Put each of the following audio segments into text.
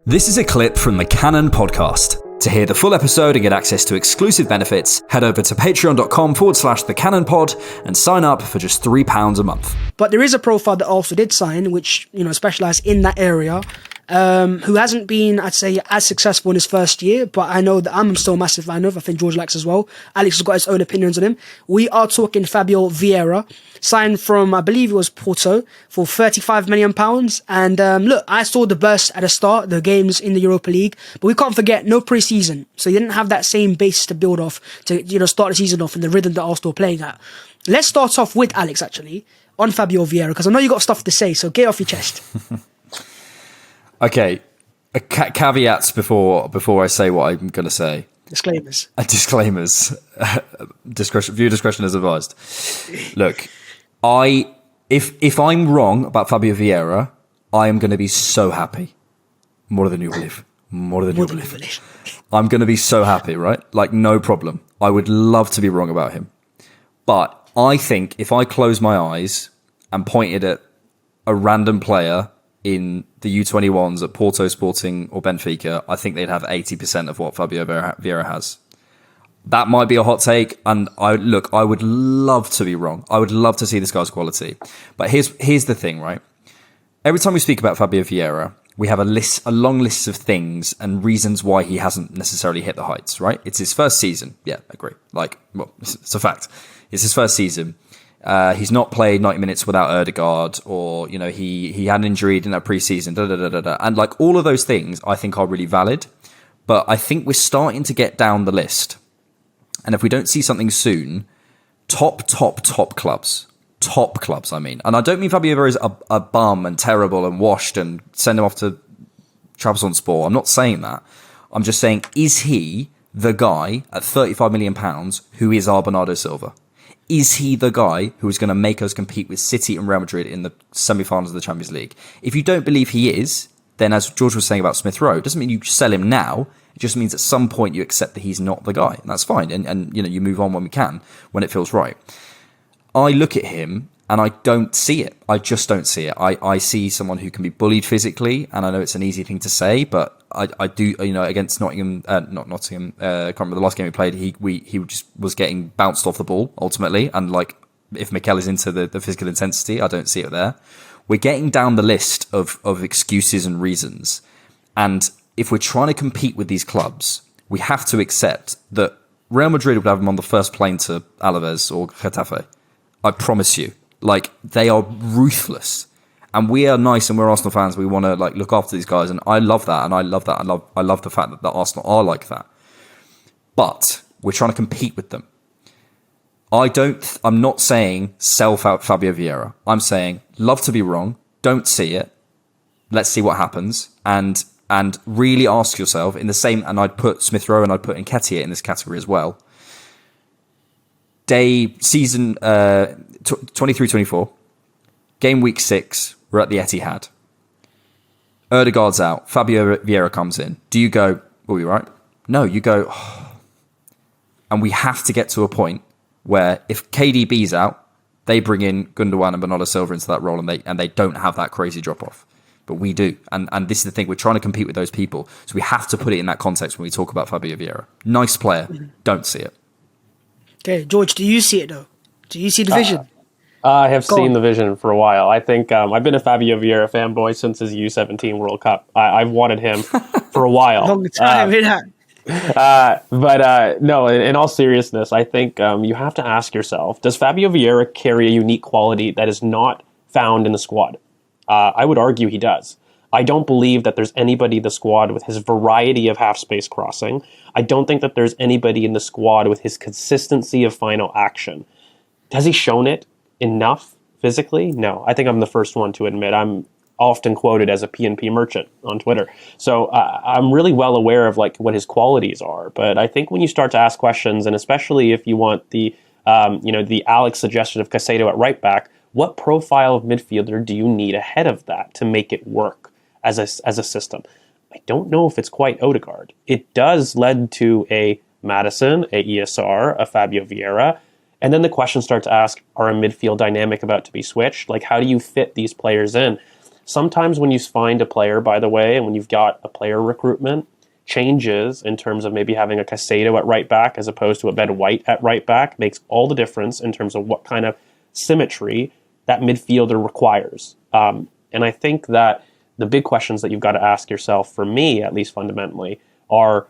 This is a clip from the Cannon podcast. To hear the full episode and get access to exclusive benefits, head over to patreon.com/thecannonpod and sign up for just £3 a month. But there is a profile that also did sign, which, specialised in that area, who hasn't been, I'd say, as successful in his first year, but I know that I'm still a massive fan of. I think George likes as well. Alex has got his own opinions on him. We are talking Fábio Vieira, signed from, I believe it was Porto, for £35 million. And look, I saw the burst at the start, the games in the Europa League, but we can't forget, no pre-season. So you didn't have that same base to build off, to start the season off in the rhythm that Arsenal are playing at. Let's start off with Alex, actually, on Fábio Vieira, because I know you got stuff to say, so get off your chest. Okay, caveats before I say what I'm going to say. Disclaimers. Disclaimers. Viewer discretion is advised. Look, if I'm wrong about Fábio Vieira, I am going to be so happy. More than you believe. More than you believe. I'm going to be so happy, right? Like, no problem. I would love to be wrong about him. But I think if I close my eyes and pointed at a random player in the U21s at Porto, Sporting or Benfica, I think they'd have 80% of what Fábio Vieira has. That might be a hot take, and I would love to be wrong. I would love to see this guy's quality. But here's the thing, right? Every time we speak about Fábio Vieira, we have a long list of things and reasons why he hasn't necessarily hit the heights, right? It's his first season. Yeah, I agree. It's a fact. It's his first season. He's not played 90 minutes without Ødegaard, or, he had an injury in that pre-season, And all of those things I think are really valid. But I think we're starting to get down the list. And if we don't see something soon, top clubs, I mean. And I don't mean Fábio Vieira is a bum and terrible and washed and send him off to Trabzonspor. I'm not saying that. I'm just saying, is he the guy at £35 million who is our Bernardo Silva? Is he the guy who is going to make us compete with City and Real Madrid in the semi-finals of the Champions League? If you don't believe he is, then as George was saying about Smith Rowe, it doesn't mean you sell him now. It just means at some point you accept that he's not the guy. And that's fine. And you move on when it feels right. I look at him and I don't see it. I just don't see it. I see someone who can be bullied physically, and I know it's an easy thing to say, but I do, against Nottingham, I can't remember the last game we played, he just was getting bounced off the ball ultimately, and if Mikel is into the physical intensity, I don't see it there. We're getting down the list of excuses and reasons, and if we're trying to compete with these clubs, we have to accept that Real Madrid would have him on the first plane to Alaves or Getafe. I promise you. They are ruthless. And we are nice, and we're Arsenal fans. We want to look after these guys, and I love that, and I love that. I love the fact that Arsenal are like that. But we're trying to compete with them. I'm not saying sell Fábio Vieira. I'm saying love to be wrong. Don't see it. Let's see what happens, and really ask yourself in the same. And I'd put Smith Rowe and I'd put Nketiah in this category as well. Season 23-24, game week 6, we're at the Etihad. Ødegaard's out, Fábio Vieira comes in. Do you go, are we right? No, you go, and we have to get to a point where if KDB's out, they bring in Gundogan and Bernardo Silva into that role, and they don't have that crazy drop-off. But we do. And this is the thing, we're trying to compete with those people. So we have to put it in that context when we talk about Fábio Vieira. Nice player, don't see it. Okay, George, do you see it though? Do you see the vision? I have seen the vision for a while. I think I've been a Fábio Vieira fanboy since his U17 World Cup. I've wanted him for a while. Long time, No, in all seriousness, I think you have to ask yourself, does Fábio Vieira carry a unique quality that is not found in the squad? I would argue he does. I don't believe that there's anybody in the squad with his variety of half-space crossing. I don't think that there's anybody in the squad with his consistency of final action. Has he shown it enough physically? No. I think I'm the first one to admit. I'm often quoted as a P&P merchant on Twitter. So I'm really well aware of what his qualities are. But I think when you start to ask questions, and especially if you want the Alex suggestion of Caicedo at right back, what profile of midfielder do you need ahead of that to make it work as a system? I don't know if it's quite Ødegaard. It does lead to a Maddison, a ESR, a Fábio Vieira. And then the questions start to ask, are a midfield dynamic about to be switched? How do you fit these players in? Sometimes when you find a player, by the way, and when you've got a player recruitment, changes in terms of maybe having a Caicedo at right back as opposed to a Ben White at right back makes all the difference in terms of what kind of symmetry that midfielder requires. And I think that the big questions that you've got to ask yourself, for me at least fundamentally, are,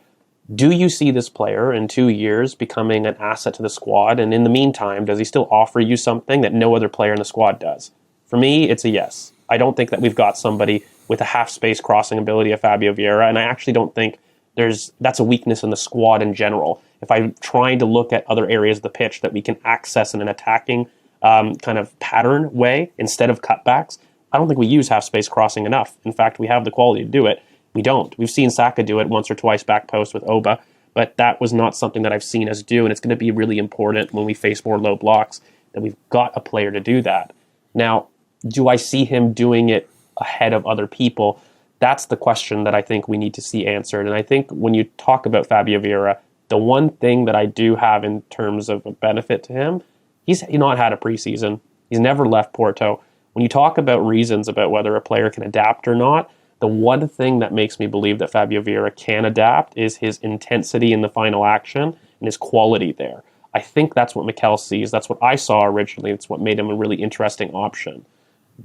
do you see this player in 2 years becoming an asset to the squad? And in the meantime, does he still offer you something that no other player in the squad does? For me, it's a yes. I don't think that we've got somebody with a half-space crossing ability of Fábio Vieira, and I actually don't think that's a weakness in the squad in general. If I'm trying to look at other areas of the pitch that we can access in an attacking kind of pattern way instead of cutbacks, I don't think we use half-space crossing enough. In fact, we have the quality to do it. We don't. We've seen Saka do it once or twice back post with Oba, but that was not something that I've seen us do, and it's going to be really important when we face more low blocks that we've got a player to do that. Now, do I see him doing it ahead of other people? That's the question that I think we need to see answered. And I think when you talk about Fábio Vieira, the one thing that I do have in terms of a benefit to him, he's not had a preseason. He's never left Porto. When you talk about reasons about whether a player can adapt or not, the one thing that makes me believe that Fábio Vieira can adapt is his intensity in the final action and his quality there. I think that's what Mikel sees. That's what I saw originally. It's what made him a really interesting option.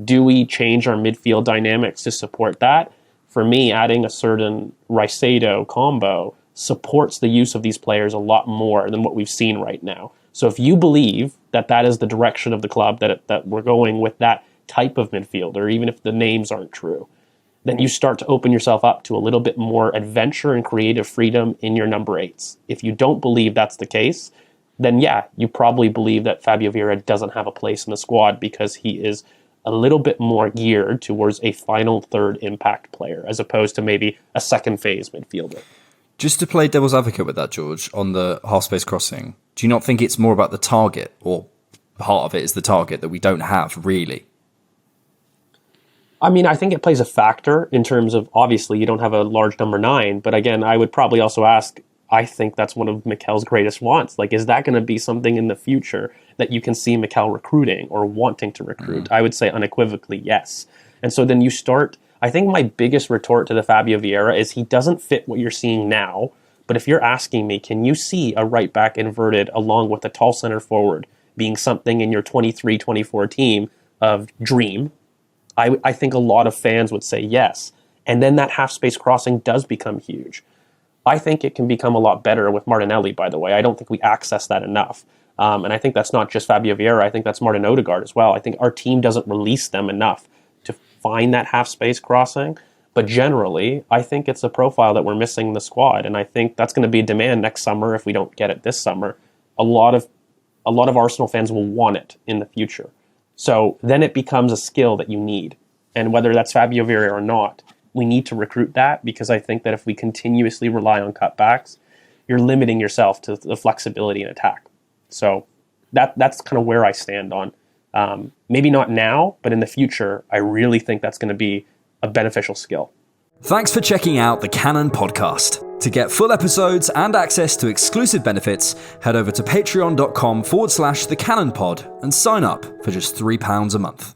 Do we change our midfield dynamics to support that? For me, adding a certain Caicedo combo supports the use of these players a lot more than what we've seen right now. So if you believe that that is the direction of the club, that we're going with that type of midfielder, even if the names aren't true, then you start to open yourself up to a little bit more adventure and creative freedom in your number 8s. If you don't believe that's the case, then yeah, you probably believe that Fábio Vieira doesn't have a place in the squad because he is a little bit more geared towards a final third impact player as opposed to maybe a second phase midfielder. Just to play devil's advocate with that, George, on the half-space crossing, do you not think it's more about the target, or part of it is the target that we don't have, really? I mean, I think it plays a factor in terms of, obviously, you don't have a large number 9, but again, I would probably also ask, I think that's one of Mikel's greatest wants. Like, is that going to be something in the future that you can see Mikel recruiting or wanting to recruit? I would say unequivocally yes. And so then you start, I think my biggest retort to the Fábio Vieira is he doesn't fit what you're seeing now. But if you're asking me, can you see a right back inverted along with a tall center forward being something in your 23-24 team of dream? I think a lot of fans would say yes. And then that half-space crossing does become huge. I think it can become a lot better with Martinelli, by the way. I don't think we access that enough. And I think that's not just Fábio Vieira. I think that's Martin Odegaard as well. I think our team doesn't release them enough to find that half-space crossing. But generally, I think it's a profile that we're missing in the squad. And I think that's going to be a demand next summer if we don't get it this summer. A lot of Arsenal fans will want it in the future. So then it becomes a skill that you need. And whether that's Fábio Vieira or not, we need to recruit that, because I think that if we continuously rely on cutbacks, you're limiting yourself to the flexibility in attack. So that's kind of where I stand on. Maybe not now, but in the future, I really think that's going to be a beneficial skill. Thanks for checking out the Cannon Podcast. To get full episodes and access to exclusive benefits, head over to patreon.com/thecannonpod and sign up for just £3 a month.